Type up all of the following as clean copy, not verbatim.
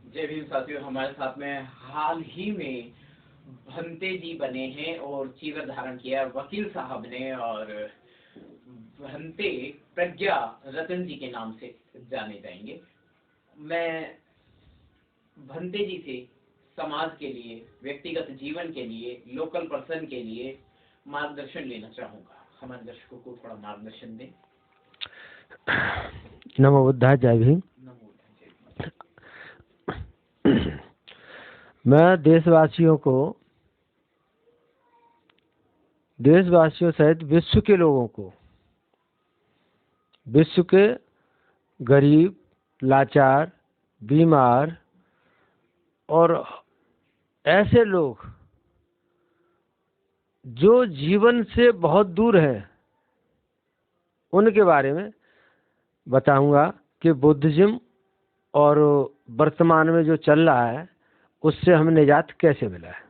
जय भीम साथियों, हमारे साथ में हाल ही में भंते जी बने हैं और चीवर धारण किया वकील साहब ने, और भंते प्रज्ञा रतन जी के नाम से जाने जाएंगे। मैं भंते जी से समाज के लिए, व्यक्तिगत जीवन के लिए, लोकल पर्सन के लिए मार्गदर्शन लेना चाहूँगा। हमारे दर्शकों को थोड़ा मार्गदर्शन दें। नमो बुद्धाय, जय भीम। मैं देशवासियों सहित विश्व के लोगों को, विश्व के गरीब, लाचार, बीमार और ऐसे लोग जो जीवन से बहुत दूर हैं, उनके बारे में बताऊंगा कि बुद्धिज्म और वर्तमान में जो चल रहा है उससे हमें निजात कैसे मिला है।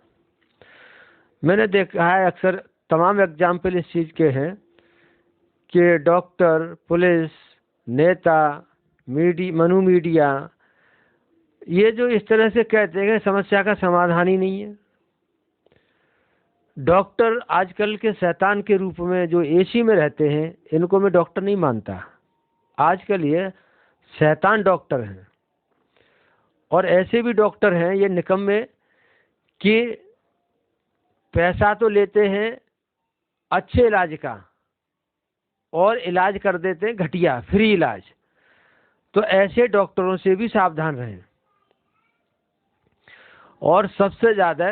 मैंने देखा है अक्सर तमाम एग्जाम्पल इस चीज़ के हैं कि डॉक्टर, पुलिस, नेता, मनु मीडिया ये जो इस तरह से कहते हैं समस्या का समाधान ही नहीं है। डॉक्टर आजकल के शैतान के रूप में जो एसी में रहते हैं, इनको मैं डॉक्टर नहीं मानता। आजकल ये शैतान डॉक्टर हैं। और ऐसे भी डॉक्टर हैं ये निकम्मे कि पैसा तो लेते हैं अच्छे इलाज का और इलाज कर देते हैं घटिया, फ्री इलाज। तो ऐसे डॉक्टरों से भी सावधान रहें। और सबसे ज़्यादा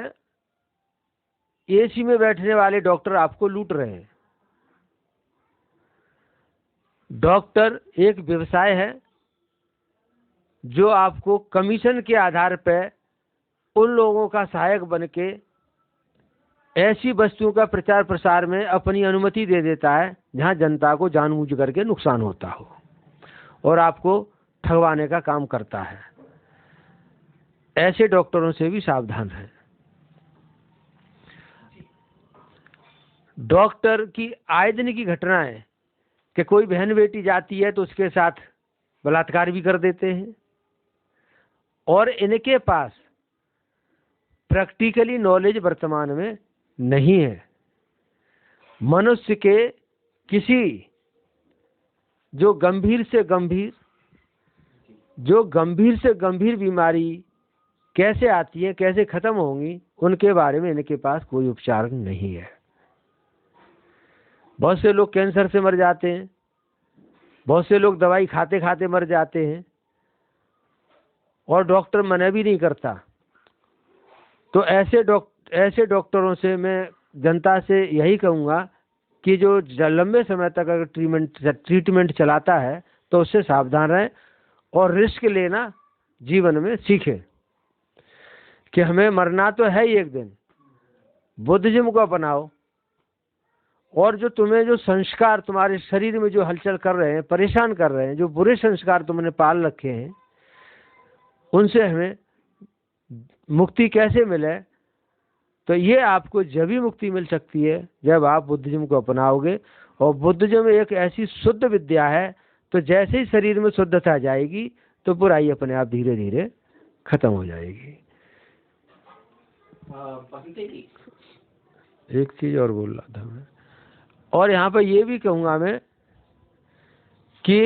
एसी में बैठने वाले डॉक्टर आपको लूट रहे हैं। डॉक्टर एक व्यवसाय है जो आपको कमीशन के आधार पर उन लोगों का सहायक बन के ऐसी वस्तुओं का प्रचार प्रसार में अपनी अनुमति दे देता है जहां जनता को जानबूझ करके नुकसान होता हो और आपको ठगवाने का काम करता है। ऐसे डॉक्टरों से भी सावधान रहें। डॉक्टर की आए दिन की घटना है कि कोई बहन बेटी जाती है तो उसके साथ बलात्कार भी कर देते हैं। और इनके पास प्रैक्टिकली नॉलेज वर्तमान में नहीं है। मनुष्य के किसी जो गंभीर से गंभीर बीमारी कैसे आती है, कैसे खत्म होंगी, उनके बारे में इनके पास कोई उपचार नहीं है। बहुत से लोग कैंसर से मर जाते हैं, बहुत से लोग दवाई खाते खाते मर जाते हैं और डॉक्टर मना भी नहीं करता। तो ऐसे डॉक्टरों से मैं जनता से यही कहूँगा कि जो लंबे समय तक अगर ट्रीटमेंट चलाता है तो उससे सावधान रहें और रिस्क लेना जीवन में सीखें कि हमें मरना तो है ही एक दिन। बुद्धिज्म को अपनाओ और जो तुम्हें जो संस्कार तुम्हारे शरीर में जो हलचल कर रहे हैं, परेशान कर रहे हैं, जो बुरे संस्कार तुमने पाल रखे हैं, उनसे हमें मुक्ति कैसे मिले। तो ये आपको जब भी मुक्ति मिल सकती है जब आप बुद्धिज्म को अपनाओगे। और बुद्धिज्म एक ऐसी शुद्ध विद्या है, तो जैसे ही शरीर में शुद्धता जाएगी तो बुराई अपने आप धीरे धीरे खत्म हो जाएगी। एक चीज और बोल रहा था मैं, और यहाँ पर ये भी कहूँगा मैं कि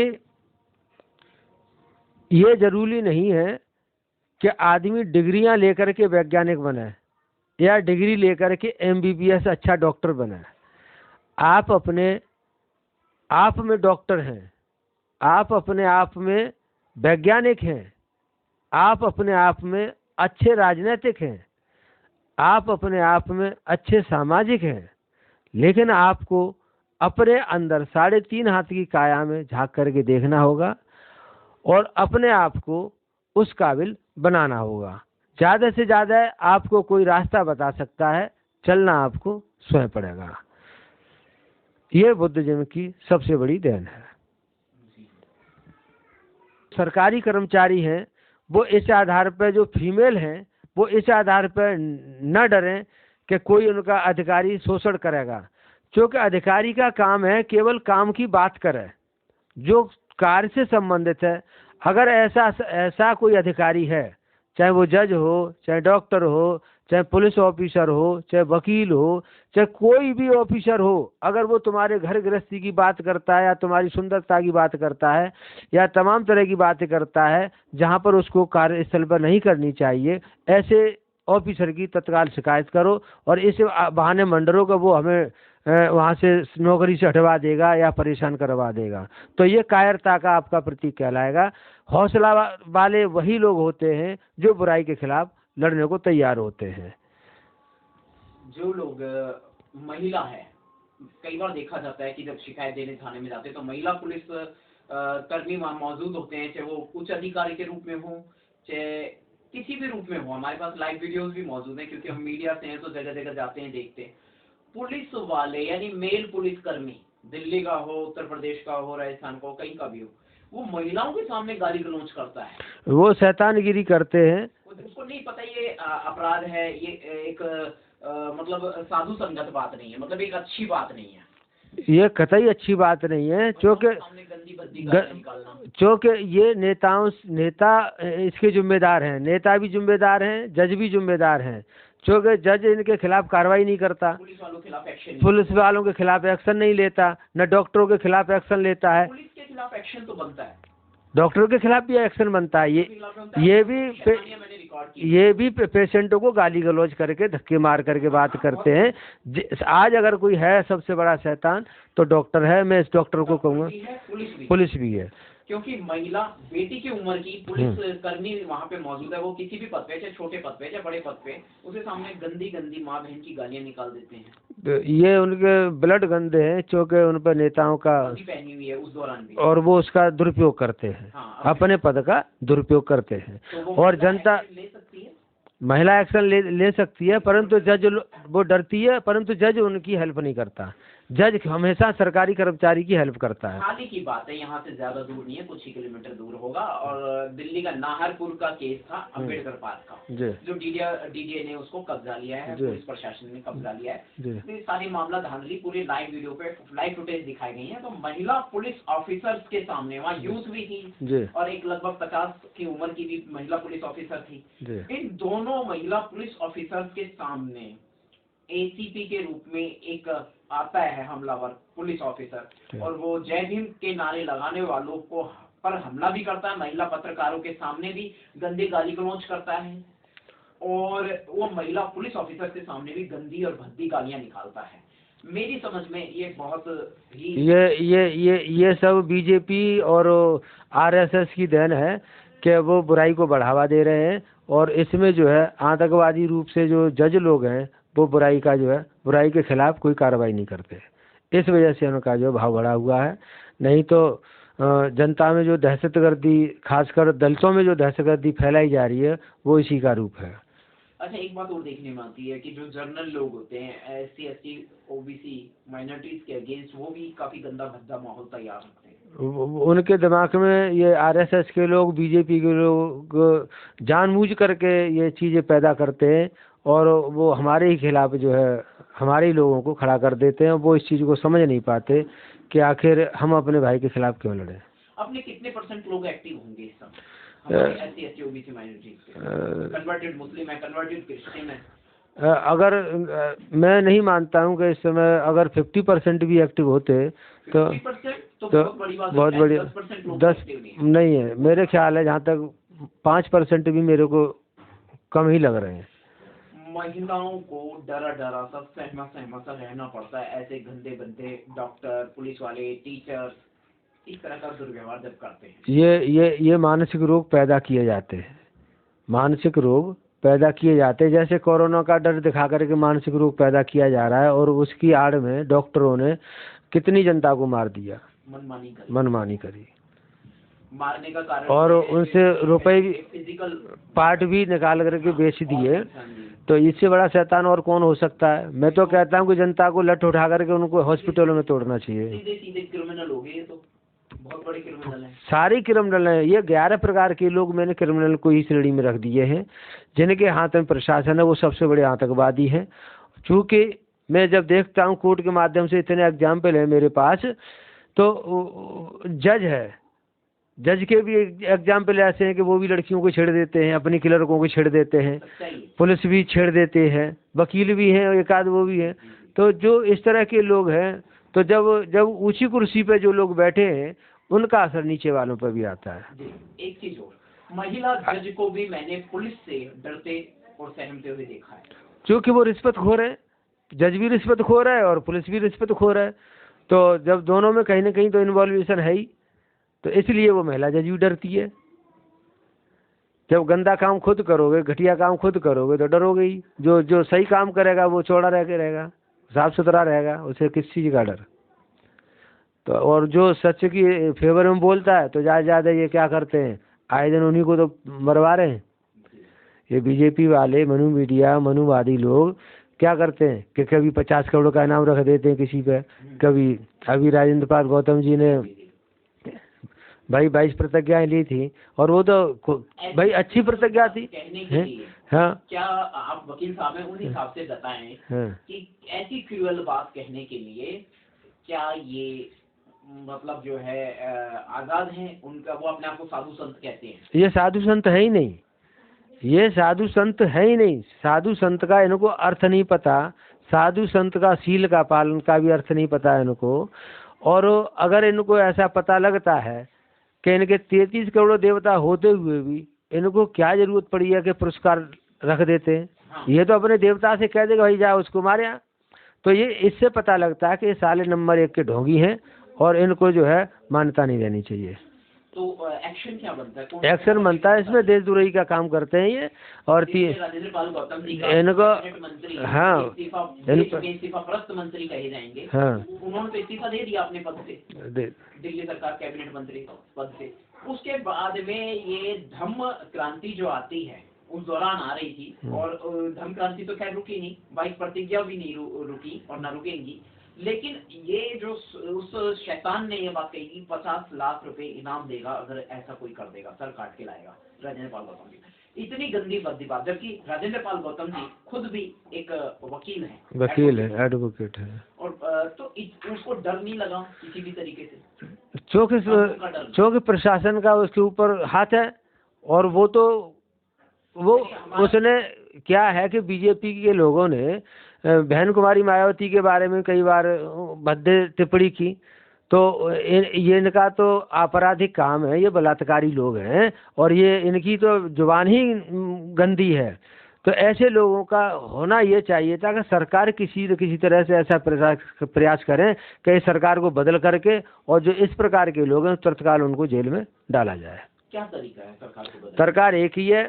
ये जरूरी नहीं है कि आदमी डिग्रियां लेकर के वैज्ञानिक बने या डिग्री लेकर के MBBS अच्छा डॉक्टर बने। आप अपने आप में डॉक्टर हैं, आप अपने आप में वैज्ञानिक हैं, आप अपने आप में अच्छे राजनीतिक हैं, आप अपने आप में अच्छे सामाजिक हैं। लेकिन आपको अपने अंदर 3.5 हाथ की काया में झांक करके देखना होगा और अपने आप को उस काबिल बनाना होगा। ज़्यादा से ज़्यादा आपको कोई रास्ता बता सकता है, चलना आपको स्वयं पड़ेगा। ये बुद्धिज्म की सबसे बड़ी देन है। सरकारी कर्मचारी हैं वो इस आधार पर, जो फीमेल हैं वो इस आधार पर न डरें कि कोई उनका अधिकारी शोषण करेगा, क्योंकि अधिकारी का काम है केवल काम की बात करे जो कार्य से संबंधित है। अगर ऐसा कोई अधिकारी है, चाहे वो जज हो, चाहे डॉक्टर हो, चाहे पुलिस ऑफिसर हो, चाहे वकील हो, चाहे कोई भी ऑफिसर हो, अगर वो तुम्हारे घर गृहस्थी की बात करता है या तुम्हारी सुंदरता की बात करता है या तमाम तरह की बातें करता है जहाँ पर उसको कार्यस्थल पर नहीं करनी चाहिए, ऐसे ऑफिसर की तत्काल शिकायत करो और इस बहाने मंडरों का वो हमें वहाँ से नौकरी से हटवा देगा या परेशान करवा देगा। तो ये कायरता का आपका प्रतीक कहलाएगा। हौसला वाले वही लोग होते हैं जो बुराई के खिलाफ लड़ने को तैयार होते हैं। जो लोग महिला है, कई बार देखा जाता है कि जब शिकायत देने थाने में जाते हैं तो महिला पुलिस कर्मी वहाँ मौजूद होते हैं, चाहे वो उच्च अधिकारी के रूप में हो, चाहे किसी भी रूप में हो। हमारे पास लाइव वीडियोस भी मौजूद हैं क्योंकि हम मीडिया से हैं तो जगह जगह जाते हैं, देखते हैं। पुलिस वाले यानी मेल पुलिस कर्मी, दिल्ली का हो, उत्तर प्रदेश का हो, राजस्थान का हो, कहीं का भी हो, वो महिलाओं के सामने गाली गलौज करता है, वो शैतानगिरी करते हैं। उसको नहीं पता ये अपराध है, ये एक मतलब साधु संगत बात नहीं है, मतलब एक अच्छी बात नहीं है, ये कतई अच्छी बात नहीं है। क्योंकि ये नेता इसके जिम्मेदार हैं, नेता भी जिम्मेदार हैं, जज भी जिम्मेदार हैं। क्योंकि जज इनके खिलाफ कार्रवाई नहीं करता, पुलिस वालों के खिलाफ एक्शन नहीं लेता, न डॉक्टरों के खिलाफ एक्शन लेता है। पुलिस के खिलाफ एक्शन तो बनता है, डॉक्टरों के खिलाफ भी एक्शन बनता है। ये भी पेशेंटों को गाली गलौज करके धक्के मार करके बात करते हैं। आज अगर कोई है सबसे बड़ा शैतान तो डॉक्टर है। मैं इस डॉक्टर को कहूँगा पुलिस भी है, क्योंकि महिला बेटी की उम्र की पुलिस कर्मी वहाँ पे मौजूद है, वो किसी भी पद पे, चाहे छोटे पद पे चाहे बड़े पद पे, उसके सामने गंदी गंदी माँ बहन की गालियाँ निकाल देते हैं। तो ये उनके ब्लड गंदे हैं क्योंकि उन पर नेताओं का पहनी हुई है उस दौरान भी, और वो उसका दुरुपयोग करते हैं। हाँ, अपने पद का दुरुपयोग करते हैं। तो और जनता ले सकती है, महिला एक्शन ले सकती है, परंतु जज वो डरती है, परंतु जज उनकी हेल्प नहीं करता। जज हमेशा सरकारी कर्मचारी की हेल्प करता है। हाल ही की बात है, यहाँ से ज्यादा दूर नहीं है, कुछ ही किलोमीटर दूर होगा, और दिल्ली का नाहरपुर का केस था, अम्बेडकर पार्क का, जो डीडीए ने उसको कब्जा लिया है, पुलिस प्रशासन ने कब्जा लिया है। तो सारी मामला धांधली पूरी लाइव वीडियो पे लाइव फुटेज दिखाई गई है। तो महिला पुलिस ऑफिसर्स के सामने, वहाँ यूथ भी थी और एक लगभग 50 की उम्र की भी महिला पुलिस ऑफिसर थी। इन दोनों महिला पुलिस ऑफिसर्स के सामने एसीपी के रूप में एक आता है हमलावर पुलिस ऑफिसर, और वो जय भीम के नारे लगाने वालों को पर हमला भी करता है, महिला पत्रकारों के सामने भी गंदी गाली गलौज करता है, और वो महिला पुलिस ऑफिसर के सामने भी गंदी और भद्दी गालियां निकालता है। मेरी समझ में ये बहुत ही ये सब बीजेपी और आरएसएस की देन है कि वो बुराई को बढ़ावा दे रहे हैं, और इसमें जो है आतंकवादी रूप से जो जज लोग हैं वो बुराई के खिलाफ कोई कार्रवाई नहीं करते। इस वजह से उनका जो भाव बढ़ा हुआ है। नहीं तो जनता में जो दहशतगर्दी, खासकर दलितों में जो दहशतगर्दी फैलाई जा रही है वो इसी का रूप है। अच्छा, एक बात और देखने में आती है कि जो जर्नल लोग होते हैं, SC ST OBC माइनॉरिटीज के अगेंस्ट, वो भी काफी गंदा भद्दा माहौल तैयार होते हैं। उनके दिमाग में ये आरएसएस के लोग, बीजेपी के लोग जानबूझ करके ये चीज़ें पैदा करते हैं, और वो हमारे ही खिलाफ जो है हमारे ही लोगों को खड़ा कर देते हैं। वो इस चीज़ को समझ नहीं पाते कि आखिर हम अपने भाई के खिलाफ क्यों लड़े। अपने कितने % लोग एक्टिव होंगे इस समय SC ST OBC minorities, converted मुस्लिम है, कन्वर्टेड क्रिश्चियन है? अगर मैं नहीं मानता हूँ कि इस समय अगर 50% भी एक्टिव होते तो बहुत बड़ी 10 नहीं है। मेरे ख्याल है जहाँ तक 5% भी मेरे को कम ही लग रहे हैं। महिलाओं को डरा सा सहमा सा रहना पड़ता है, ऐसे गंदे बंदे डॉक्टर, पुलिस वाले, टीचर्स इस तरह का दुर्व्यवहार जब करते हैं। ये मानसिक रोग पैदा किए जाते हैं, मानसिक रोग पैदा किए जाते हैं। जैसे कोरोना का डर दिखा करके मानसिक रोग पैदा किया जा रहा है, और उसकी आड़ में डॉक्टरों ने कितनी जनता को मार दिया, मनमानी करी, मारने का कारण, और उनसे रुपए भी, फिजिकल पार्ट भी निकाल करके बेच दिए। तो इससे बड़ा शैतान और कौन हो सकता है। मैं तो कहता हूँ कि जनता को लठ उठा करके उनको हॉस्पिटलों में तोड़ना चाहिए। सीधे क्रिमिनल हो गए, ये तो बहुत बड़े क्रिमिनल हैं। सारी क्रिमिनल हैं ये। 11 प्रकार के लोग मैंने क्रिमिनल को ही श्रेणी में रख दिए हैं। जिनके हाथ में प्रशासन है वो सबसे बड़े आतंकवादी हैं। चूँकि मैं जब देखता हूँ कोर्ट के माध्यम से, इतने एग्जाम्पल है मेरे पास, तो जज है, जज के भी एग्जाम्पल ऐसे हैं कि वो भी लड़कियों को छेड़ देते हैं, अपनी क्लर्कों को छेड़ देते हैं, पुलिस भी छेड़ देते हैं, वकील भी हैं, एक आध वो भी हैं। तो जो इस तरह के लोग हैं, तो जब ऊंची कुर्सी पे जो लोग बैठे हैं उनका असर नीचे वालों पर भी आता है। एक चीज और, महिला जज को भी मैंने पुलिस से डरते और सहमते हुए देखा है, क्योंकि वो रिश्वतखोर है। जज भी रिश्वतखोर है और पुलिस भी रिश्वतखोर है। तो जब दोनों में कहीं ना कहीं तो इन्वॉल्वेशन है ही, तो इसलिए वो महिला जज भी डरती है। जब गंदा काम खुद करोगे, घटिया काम खुद करोगे तो डरोगे ही। जो सही काम करेगा वो चौड़ा रह के रहेगा, साफ सुथरा रहेगा, उसे किस चीज़ का डर। तो और जो सच की फेवर में बोलता है तो ज़्यादा ये क्या करते हैं, आए दिन उन्हीं को तो मरवा रहे हैं। ये बीजेपी वाले मनु मीडिया मनुवादी लोग क्या करते हैं कि कभी 50 करोड़ का इनाम रख देते हैं किसी पे, कभी अभी राजेंद्र पाल गौतम जी ने भाई 22 प्रतिज्ञाएं ली थी, और वो तो भाई अच्छी प्रतिज्ञा थी। हाँ, क्या आप वकील साहब हैं, उन हिसाब से बताएं कि ऐसी क्रूअल बात कहने के लिए क्या ये मतलब जो है आजाद हैं उनका, वो अपने आप को साधु संत कहते हैं? ये साधु संत है ही नहीं, ये साधु संत है ही नहीं। साधु संत का इनको अर्थ नहीं पता, साधु संत का शील का पालन का भी अर्थ नहीं पता है इनको। और अगर इनको ऐसा पता लगता है कि इनके 33 करोड़ देवता होते हुए भी इनको क्या जरूरत पड़ी है कि पुरस्कार रख देते हैं। हाँ। ये तो अपने देवता से कह देगा भाई जाओ उसको मारे। तो ये इससे पता लगता है कि ये साले नंबर 1 के ढोंगी हैं और इनको जो है मान्यता नहीं देनी चाहिए। तो एक्शन क्या बनता है? एक्शन बनता है इसमें देशद्रोही का काम करते हैं ये। और राजेंद्र पाल गौतम जी इनको मंत्री, हाँ इस्तीफाप्रस्त मंत्री कहे जाएंगे, हाँ, उन्होंने तो इस्तीफा दे दिया अपने पद से, दिल्ली सरकार कैबिनेट मंत्री पद से। उसके बाद में ये धम्म क्रांति जो आती है उस दौरान आ रही थी, और धम्म क्रांति तो खैर रुकी नहीं, 22 प्रतिज्ञा भी नहीं रुकी और न रुकेंगी। लेकिन ये जो उस शैतान ने ये बात कही कि 50 लाख रुपए इनाम देगा अगर ऐसा कोई कर देगा, सर काट के लाएगा राजेंद्र पाल गौतम जी। इतनी गंदी भद्दी बात, जबकि राजेंद्र पाल गौतम जी खुद भी एक वकील है, एडवोकेट है। और तो उसको डर नहीं लगा किसी भी तरीके से? चूंकि प्रशासन का उसके ऊपर हाथ है, और वो उसने क्या है कि बीजेपी के लोगों ने बहन कुमारी मायावती के बारे में कई बार भद्दे टिप्पणी की। तो ये इनका तो आपराधिक काम है, ये बलात्कारी लोग हैं, और ये इनकी तो जुबान ही गंदी है। तो ऐसे लोगों का होना ये चाहिए था कि सरकार किसी न किसी तरह से ऐसा प्रयास करें कि इस सरकार को बदल करके, और जो इस प्रकार के लोग हैं तत्काल उनको जेल में डाला जाए। क्या तरीका है सरकार को बदलने? सरकार एक ही है,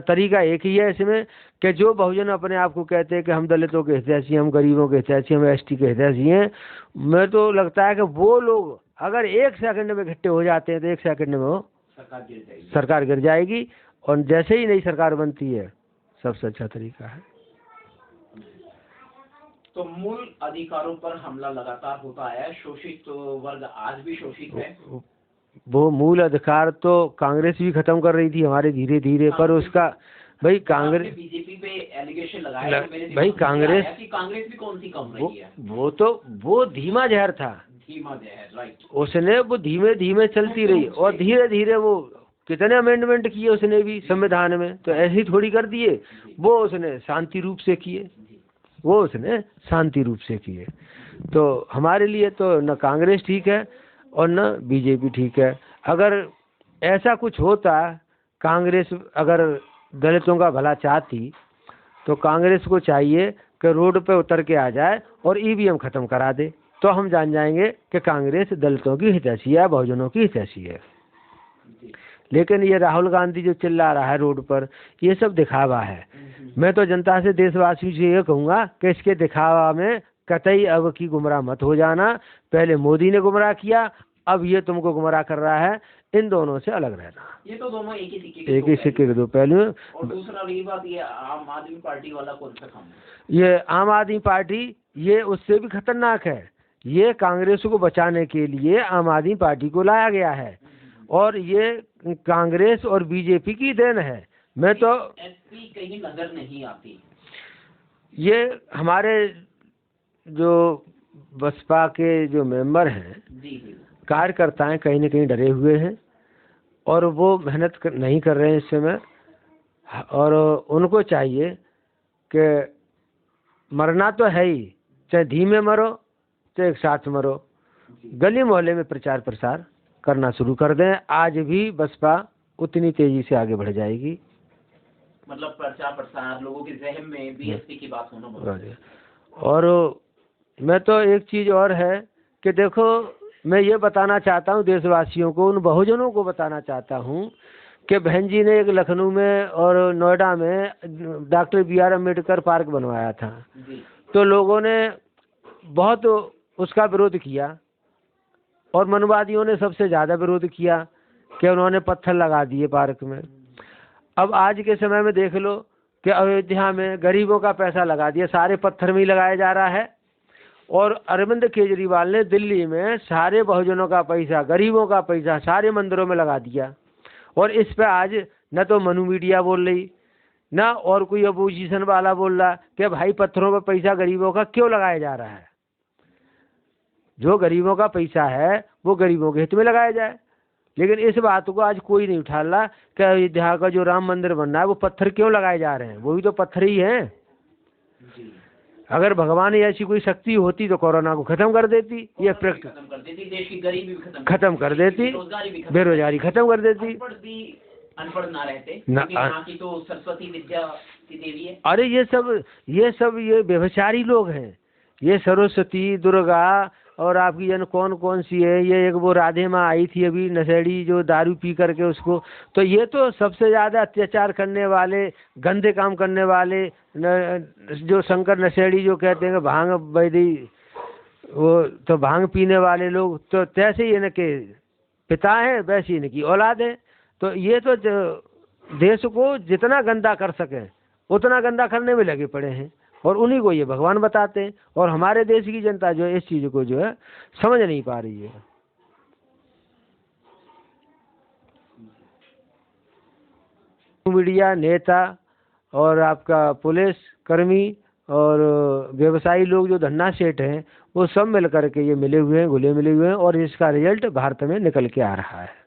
तरीका एक ही है इसमें कि जो बहुजन अपने आप को कहते हैं कि हम दलितों के हितैषी, हम गरीबों के हितैषी, हम एसटी के हितैषी हैं, मैं तो लगता है कि वो लोग अगर 1 सेकंड में इकट्ठे हो जाते हैं तो 1 सेकंड में वो सरकार गिर जाएगी। और जैसे ही नई सरकार बनती है, सबसे अच्छा तरीका है। तो मूल अधिकारों पर हमला लगातार होता है, शोषित वर्ग आज भी शोषित है। वो मूल अधिकार तो कांग्रेस भी खत्म कर रही थी हमारे धीरे धीरे, पर उसका भाई कांग्रेस बीजेपी पे एलिगेशन लगाया भाई कांग्रेस भी कौन सी कम रही है? वो धीमा जहर था, धीमा जहर, राइट। उसने वो धीमे धीमे चलती रही, और धीरे धीरे वो कितने अमेंडमेंट किए उसने भी संविधान में, तो ऐसे ही थोड़ी कर दिए। वो उसने शांति रूप से किए। तो हमारे लिए तो न कांग्रेस ठीक है और न बीजेपी ठीक है। अगर ऐसा कुछ होता, कांग्रेस अगर दलितों का भला चाहती, तो कांग्रेस को चाहिए कि रोड पे उतर के आ जाए और ईवीएम खत्म करा दे, तो हम जान जाएंगे कि कांग्रेस दलितों की हितैषी है, बहुजनों की हितैषी है। लेकिन ये राहुल गांधी जो चिल्ला रहा है रोड पर, ये सब दिखावा है। मैं तो जनता से, देशवासियों से ये कहूँगा कि इसके दिखावा में कतई अब की गुमराह मत हो जाना। पहले मोदी ने गुमराह किया, अब ये तुमको गुमराह कर रहा है। इन दोनों से अलग रहना। ये तो दोनों एक ही सिक्के के दो पहलू। और दूसरा रही बात, ये आम आदमी पार्टी वाला कौन सा काम है? ये आम आदमी पार्टी ये उससे भी खतरनाक है। ये कांग्रेस को बचाने के लिए आम आदमी पार्टी को लाया गया है, और ये कांग्रेस और बीजेपी की देन है। मैं तो एसपी कहीं नजर नहीं आती। ये हमारे जो बसपा के जो मेंबर हैं, कार्यकर्ता हैं, कहीं न कहीं डरे हुए हैं। और वो मेहनत नहीं कर रहे हैं इस समय। और उनको चाहिए कि मरना तो है ही, चाहे धीमे मरो चाहे एक साथ मरो। गली मोहल्ले में प्रचार प्रसार करना शुरू कर दें, आज भी बसपा उतनी तेजी से आगे बढ़ जाएगी। मतलब प्रचार प्रसार, लोगों के जहन में बीएसपी की बात होना बहुत है। और मैं तो एक चीज़ और है कि देखो, मैं ये बताना चाहता हूँ देशवासियों को, उन बहुजनों को बताना चाहता हूँ कि बहन जी ने एक लखनऊ में और नोएडा में डॉक्टर BR अम्बेडकर पार्क बनवाया था। तो लोगों ने बहुत उसका विरोध किया और मनवादियों ने सबसे ज़्यादा विरोध किया कि उन्होंने पत्थर लगा दिए पार्क में। अब आज के समय में देख लो कि अयोध्या में गरीबों का पैसा लगा दिया, सारे पत्थर में ही लगाया जा रहा है। और अरविंद केजरीवाल ने दिल्ली में सारे बहुजनों का पैसा, गरीबों का पैसा सारे मंदिरों में लगा दिया। और इस पे आज न तो मनु मीडिया बोल रही, ना और कोई अपोजिशन वाला बोल रहा कि भाई पत्थरों पर पैसा गरीबों का क्यों लगाया जा रहा है। जो गरीबों का पैसा है वो गरीबों के हित में लगाया जाए। लेकिन इस बात को आज कोई नहीं उठा रहा कि अयोध्या का जो राम मंदिर बन रहा है वो पत्थर क्यों लगाए जा रहे हैं, वो भी तो पत्थर ही हैं। अगर भगवान की ऐसी कोई शक्ति होती तो कोरोना को खत्म कर देती, ये खत्म कर देती, देश की गरीबी भी खत्म कर देती, बेरोजगारी खत्म कर देती, अनपढ़ ना रहते। यहाँ की तो सरस्वती विद्या की देवी है। अरे ये व्यभिचारी लोग हैं, ये सरस्वती, दुर्गा और आपकी जन कौन कौन सी है, ये एक वो राधे माँ आई थी अभी नशेड़ी जो दारू पी करके उसको, तो ये तो सबसे ज़्यादा अत्याचार करने वाले, गंदे काम करने वाले जो शंकर नशेड़ी जो कहते हैं भांग वैदी, वो तो भांग पीने वाले लोग, तो तैसे ही इनके पिता हैं वैसे ही इनकी औलाद है। तो ये तो देश को जितना गंदा कर सके उतना गंदा करने में लगे पड़े हैं और उन्हीं को ये भगवान बताते हैं। और हमारे देश की जनता जो है इस चीज़ को जो है समझ नहीं पा रही है। मीडिया नेता और आपका पुलिस कर्मी और व्यवसायी लोग जो धन्ना सेठ हैं वो सब मिल करके ये मिले हुए हैं, घुले मिले हुए हैं और इसका रिजल्ट भारत में निकल के आ रहा है।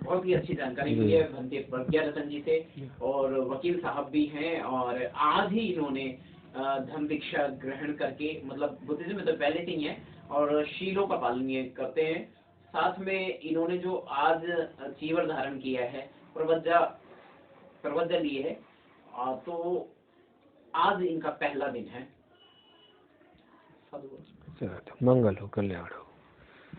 बहुत ही अच्छी जानकारी मिली है भंते प्रज्ञा रतन जी से, और वकील साहब भी हैं और आज ही इन्होंने धर्म दीक्षा ग्रहण करके, मतलब बुद्धिज्म में तो पैलेटिंग है और शीलों का पालन ये करते हैं। साथ में इन्होंने जो आज चीवर धारण किया है, प्रवज्जा ली है, तो आज इनका पहला दिन है। मंगल हो, कल्याण हो।